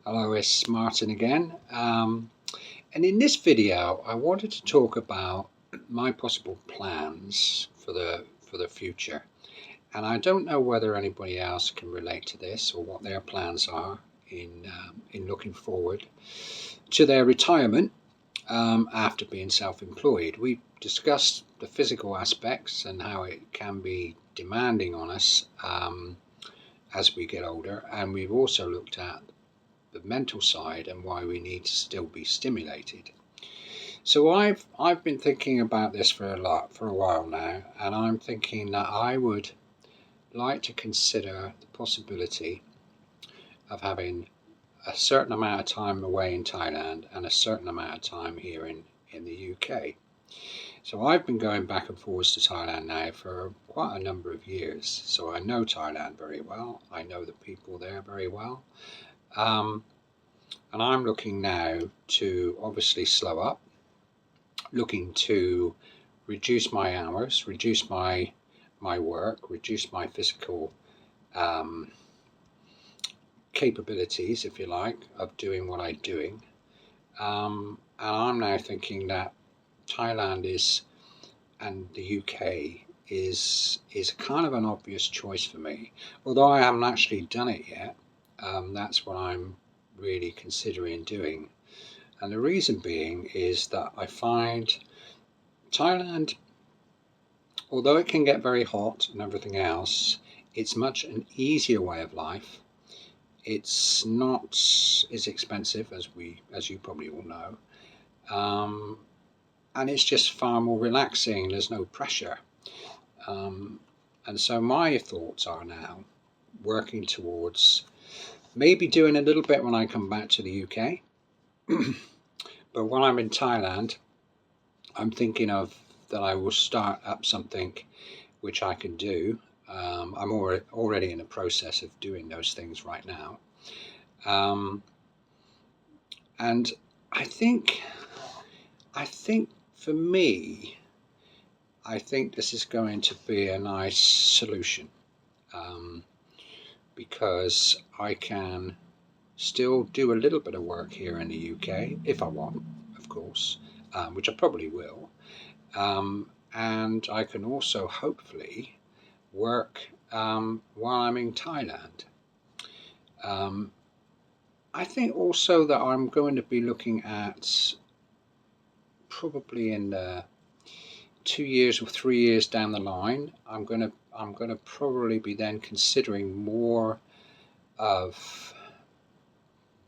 Hello, it's Martin again. And in this video, I wanted to talk about my possible plans for the future. And I don't know whether anybody else can relate to this or what their plans are in looking forward to their retirement after being self-employed. We discussed the physical aspects and how it can be demanding on us as we get older, and we've also looked at the mental side and why we need to still be stimulated. So I've been thinking about this for a while now, and I'm thinking that I would like to consider the possibility of having a certain amount of time away in Thailand and a certain amount of time here in the UK. So I've been going back and forwards to Thailand now for quite a number of years. So I know Thailand very well. I know the people there very well. And I'm looking now to obviously slow up, looking to reduce my hours, reduce my work, reduce my physical capabilities, if you like, of doing what I'm doing. And I'm now thinking that Thailand and the UK is kind of an obvious choice for me. Although I haven't actually done it yet, that's what I'm really considering doing. And the reason being is that I find Thailand, although it can get very hot and everything else, it's much an easier way of life. It's not as expensive as you probably all know, and it's just far more relaxing. There's no pressure, and so my thoughts are now working towards maybe doing a little bit when I come back to the UK. But when I'm in Thailand, I'm thinking of that I will start up something which I can do. I'm already in the process of doing those things right now. And I think for me, I think this is going to be a nice solution, because I can still do a little bit of work here in the UK if I want, of course, which I probably will. And I can also hopefully work while I'm in Thailand. I think also that I'm going to be looking at probably in the 2 years or 3 years down the line. I'm going to probably be then considering more of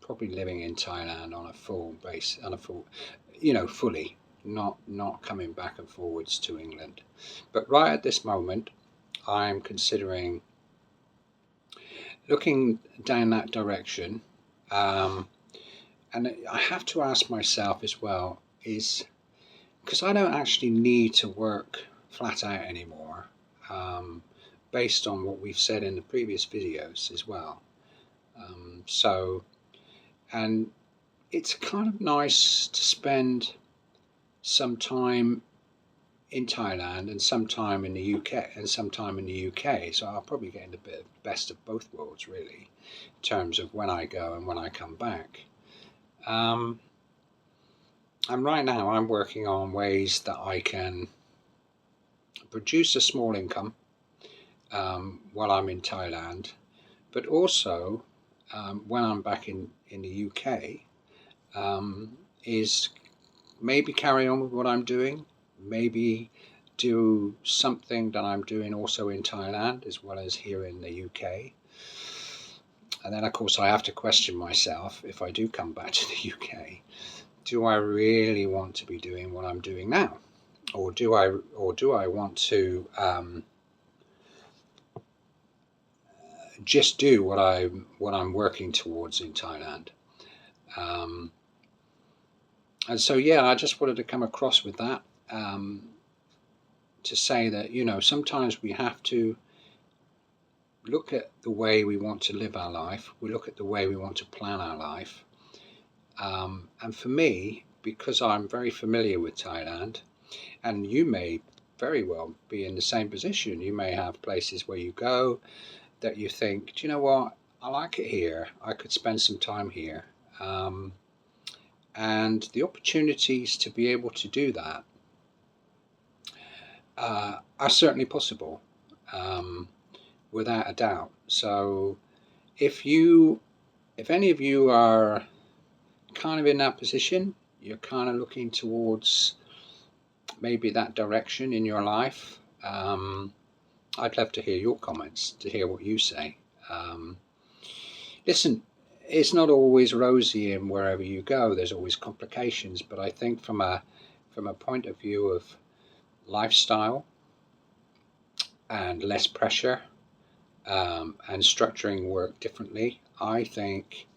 probably living in Thailand on a full base, fully, not coming back and forwards to England. But right at this moment, I'm considering looking down that direction. And I have to ask myself as well, is because I don't actually need to work flat out anymore, based on what we've said in the previous videos as well. And it's kind of nice to spend some time in Thailand and some time in the UK. So I'll probably get the best of both worlds, really, in terms of when I go and when I come back. And right now I'm working on ways that I can produce a small income while I'm in Thailand, but also when I'm back in the UK, is maybe carry on with what I'm doing, maybe do something that I'm doing also in Thailand as well as here in the UK. And then of course I have to question myself, if I do come back to the UK, do I really want to be doing what I'm doing now? Or do I want to just do what I'm working towards in Thailand? And so, yeah, I just wanted to come across with that, to say that, sometimes we have to look at the way we want to live our life. We look at the way we want to plan our life. And for me, because I'm very familiar with Thailand, and you may very well be in the same position, you may have places where you go that you think, do you know what, I like it here. I could spend some time here. And the opportunities to be able to do that are certainly possible, without a doubt. So if any of you are kind of in that position, you're kind of looking towards maybe that direction in your life, I'd love to hear your comments, to hear what you say. Listen, it's not always rosy in wherever you go. There's always complications, but I think from a point of view of lifestyle and less pressure, and structuring work differently, I think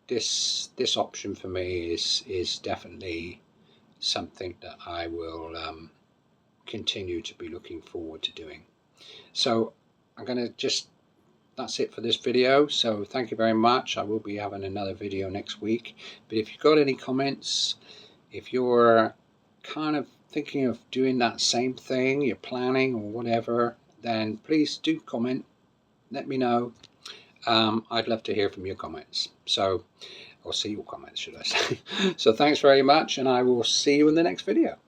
this option for me is definitely something that I will continue to be looking forward to doing. So I'm going to that's it for this video. So thank you very much. I will be having another video next week, but if you've got any comments, if you're kind of thinking of doing that same thing, you're planning or whatever, then please do comment, let me know. I'd love to hear from your comments, or see your comments, should I say. So thanks very much, and I will see you in the next video.